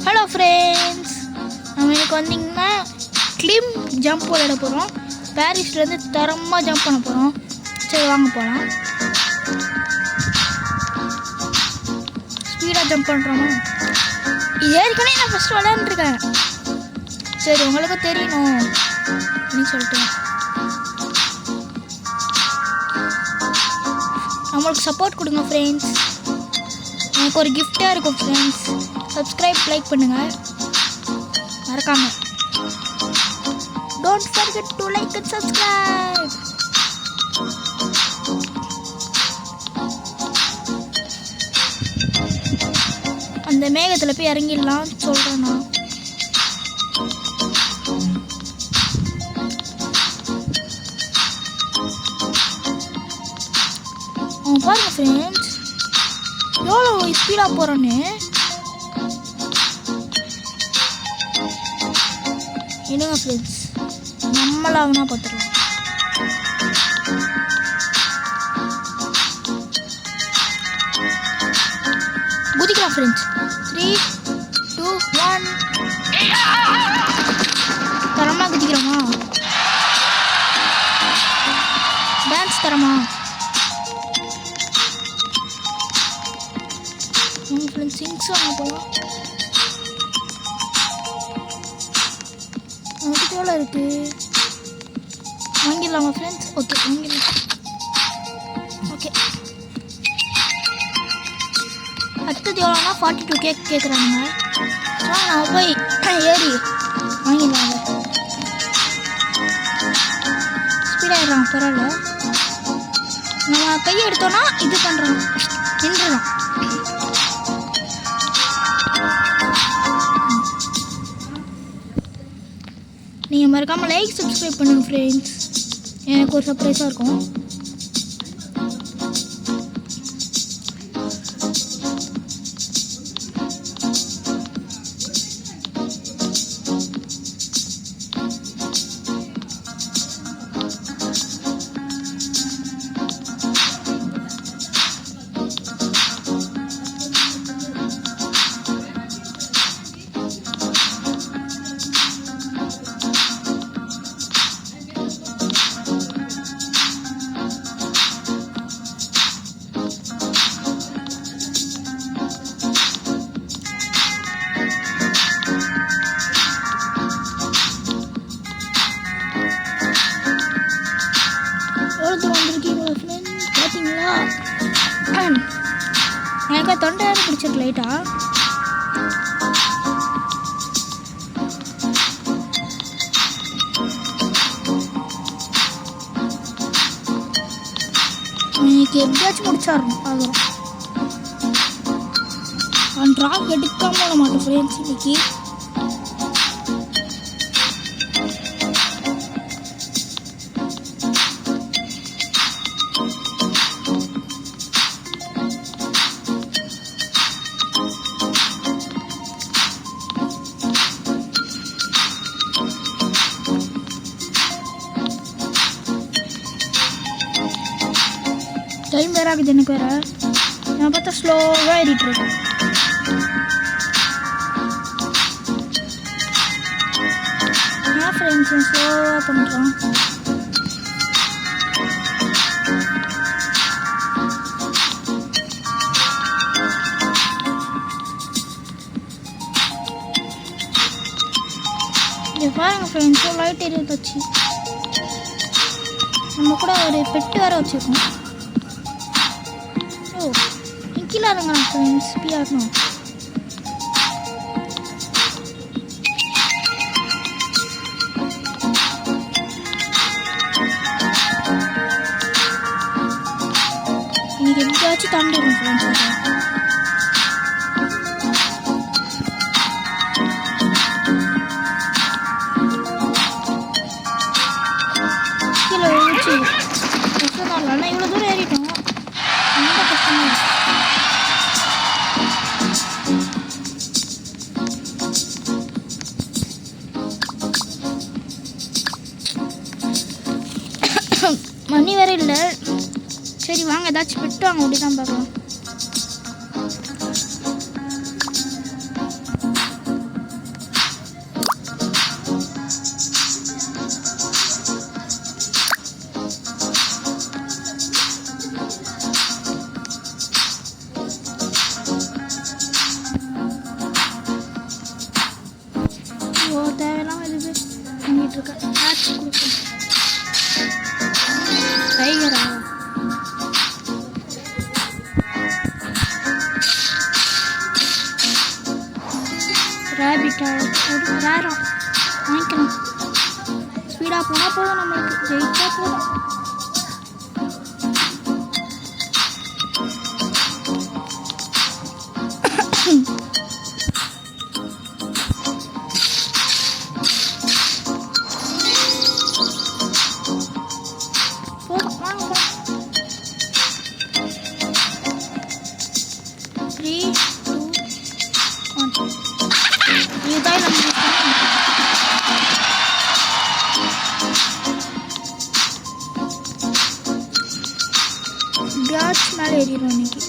Hello friends, நம்ம இன்னைக்கு வந்தீங்கன்னா கிளிம் ஜம்ப் விளையாட போகிறோம். பாரிஸ்லேருந்து தரமாக ஜம்ப் பண்ண போகிறோம். சரி வாங்க போகலாம். ஸ்பீடாக ஜம்ப் பண்ணுறோமா? இது ஏற்கனவே நான் ஃபஸ்ட்டு விளையாண்டுருக்கேன். சரி உங்களுக்கு தெரியணும் அப்படின்னு சொல்லிட்டு நம்மளுக்கு சப்போர்ட் கொடுங்க ஃப்ரெண்ட்ஸ். எனக்கு ஒரு கிஃப்டாக இருக்கும் ஃப்ரெண்ட்ஸ். சப்ஸ்கிரைப் லைக் பண்ணுங்கள் மறக்காமல். Don't forget to like and subscribe. அந்த மேகத்தில் போய் இறங்கிடலாம் சொல்கிறேன் நான். பாருங்க ஃப்ரெண்ட்ஸ் எவ்வளோ ஸ்பீடாக போகிறோன்னு. என்னங்க ஃப்ரெண்ட்ஸ், நம்மளாகனா பார்த்துக்கலாம். குதிக்கலாம் ஃப்ரெண்ட்ஸ். 3, 2, 1 தரமாக குதிக்கிறோமா? டான்ஸ் தரமா? ஃப்ரெண்ட்ஸ் சிங்ஸ் வாங்க போகலாம். நமக்கு எவ்வளோ இருக்குது? வாங்கிடலாமா ஃப்ரெண்ட்ஸ்? ஓகே வாங்கிடலாம். ஓகே அடுத்தது எவ்வளோனா 42K கேட்குறாங்க. நம்ம போய் ஏறி வாங்கிடலாங்க. ஸ்பீடாகிடுறான் பரவாயில்ல. நம்ம கையை எடுத்தோன்னா இது பண்ணுறோம், நின்றுடும். நீங்கள் மறக்காமல் லைக் சப்ஸ்கிரைப் பண்ணுங்கள் ஃப்ரெண்ட்ஸ். எனக்கு ஒரு சர்ப்ரைஸாக இருக்கும். பார்த்தீங்களா? எனக்கு தொண்டை பிடிச்சிருக்கு லைட்டா. இன்னைக்கு எப்படியாச்சும் முடிச்சாரணும். அதுவும் அந்த ட்ராக் எடுக்காம விட மாட்டோம் ஃப்ரெண்ட்ஸ் இன்னைக்கு. டைம் வேறு ஆகுது எனக்கு வேறு. நான் பார்த்தா ஸ்லோவாக ஏறிட்டுருக்கேன். ஏன் ஃப்ரெண்ட்ஸ் ஸ்லோவாக பண்ணுறோம்? இங்கே பாருங்கள் ஃப்ரெண்ட்ஸ், லைட் எரியுதாச்சு. நம்ம கூட ஒரு பெட்டு வேறு வச்சுருக்கோம். கீழே இருங்க ஃப்ரெண்ட்ஸ், பியாடணும். இன்னைக்கு எப்படியாச்சும் தாண்டிடும் ஃப்ரெண்ட்ஸ். கீழே வச்சு கஷ்டம் தான். ஆனால் இவ்வளோ தூரம் ஏறிட்டோம், ரொம்ப கஷ்டமாக இருக்கு. மணி வேறு இல்லை. சரி வாங்க ஏதாச்சும் பெட்டு வாங்க அப்படி தான் பார்க்கலாம். ரேபிட்டா ஒரு ரேரா வாங்கிக்கலாம். ஸ்பீடாக போனால் போதும், நம்மளுக்கு ஜெயிச்சா போதும். போதும் வாங்க. 3, 2, 1. இதுதான் நம்ம கேட்ச் மேலே ஏறிடும் இன்னைக்கு.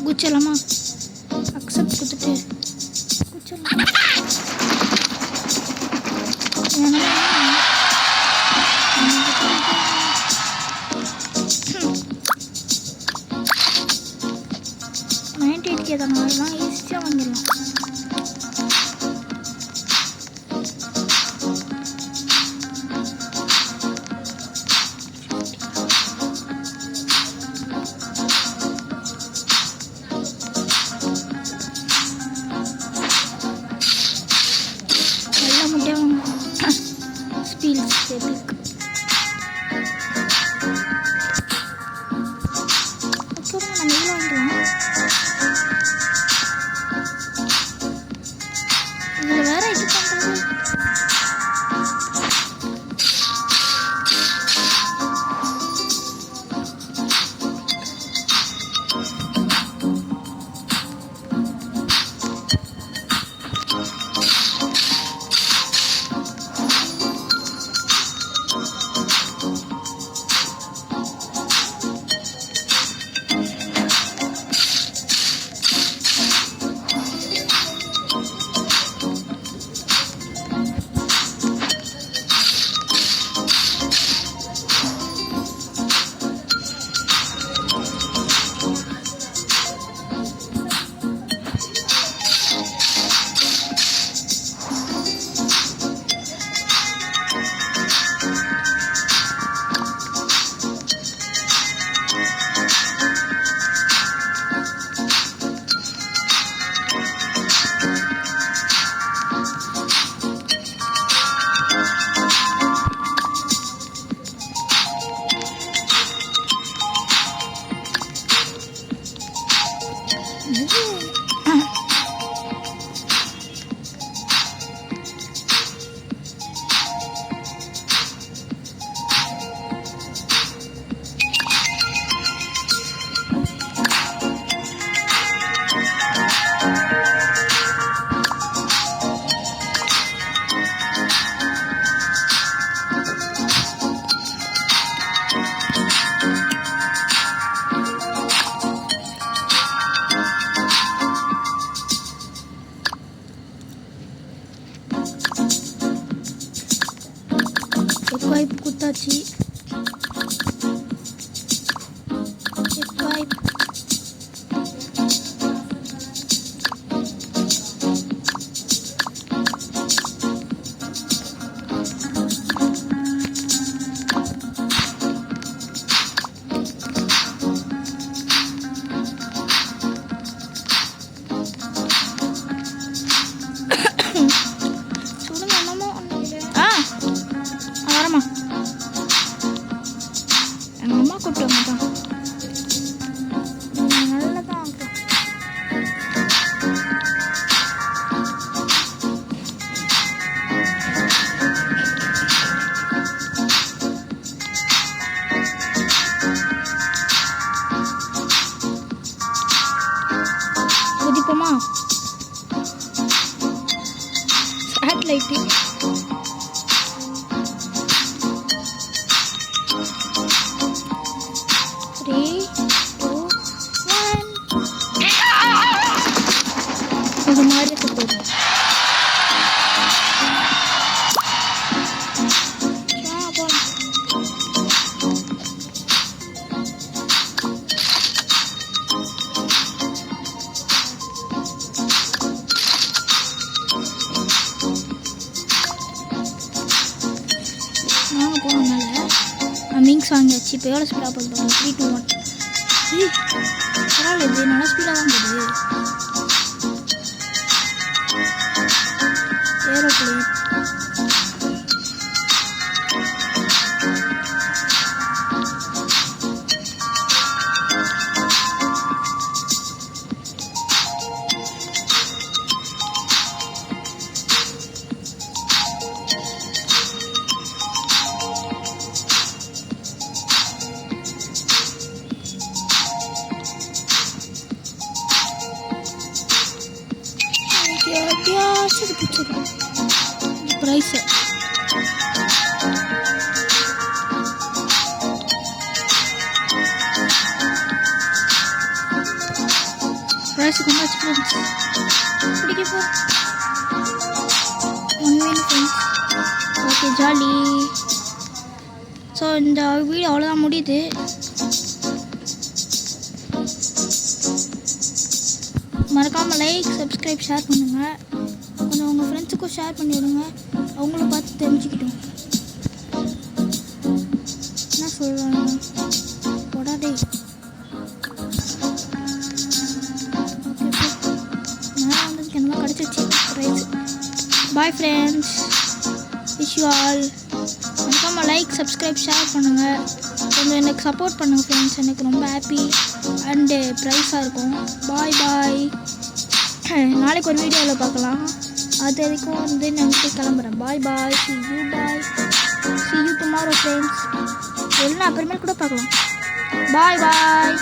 குச்சிடலாமா? அக்செப்ட் கொடுத்துட்டு குச்சிடலாம். $98K தான், அதெல்லாம் ஈஸியாக வாங்கிடலாம். Spills epic. Okay, நம்ம இதில் வாங்கிக்கலாம். இதில் வேற இது பண்ணுறது. Equipe குத்தாச்சு. Equipe சுடுங்க என்னமோ. வரமா பார்ப்போமா? சேட்டலைட்டு இது மாதிரி போகுது. நாங்கள் போனதுனால மிங்ஸ் வாங்கியாச்சு. இப்போ எவ்வளோ ஸ்பீடாக போகுது பாருங்க. 3, 2, 1. பரவாயில்ல, இது நல்லா ஸ்பீடாக தான் போகுது. ஏரோப்ளேன் எப்படியாச்சும் பிடிச்சிடும் ப்ரைஸு. ப்ரைஸு ரொம்ப எக்ஸ்பீரியன்ஸ் பிடிக்க போ. 1 win friends. Okay, jolly. So இந்த வீடியோ அவ்வளோதான் முடியுது. மறக்காமல் லைக், சப்ஸ்கிரைப், ஷேர் பண்ணுங்கள். கொஞ்சம் உங்கள் ஃப்ரெண்ட்ஸுக்கும் ஷேர் பண்ணி விடுங்க, அவங்களும் பார்த்து தெரிஞ்சுக்கிட்டோம். என்ன சொல்கிறாங்க போடாதே. ஓகே, நான் வந்ததுக்கு என்னமோ கிடச்சிருச்சு prize. Bye friends, wish you all. மறக்காமல் லைக், சப்ஸ்கிரைப், ஷேர் பண்ணுங்கள். கொஞ்சம் எனக்கு சப்போர்ட் பண்ணுங்கள் ஃப்ரெண்ட்ஸ். எனக்கு ரொம்ப ஹாப்பி அண்டு ப்ரைஸாக இருக்கும். பாய் பாய். நாளைக்கு ஒரு வீடியோவில் பார்க்கலாம். அது வரைக்கும் வந்து நான் கிளம்புறேன். பாய் பாய். See you tomorrow friends. இல்லைன்னா அப்புறமேல் கூட பார்க்கலாம். பாய் பாய்.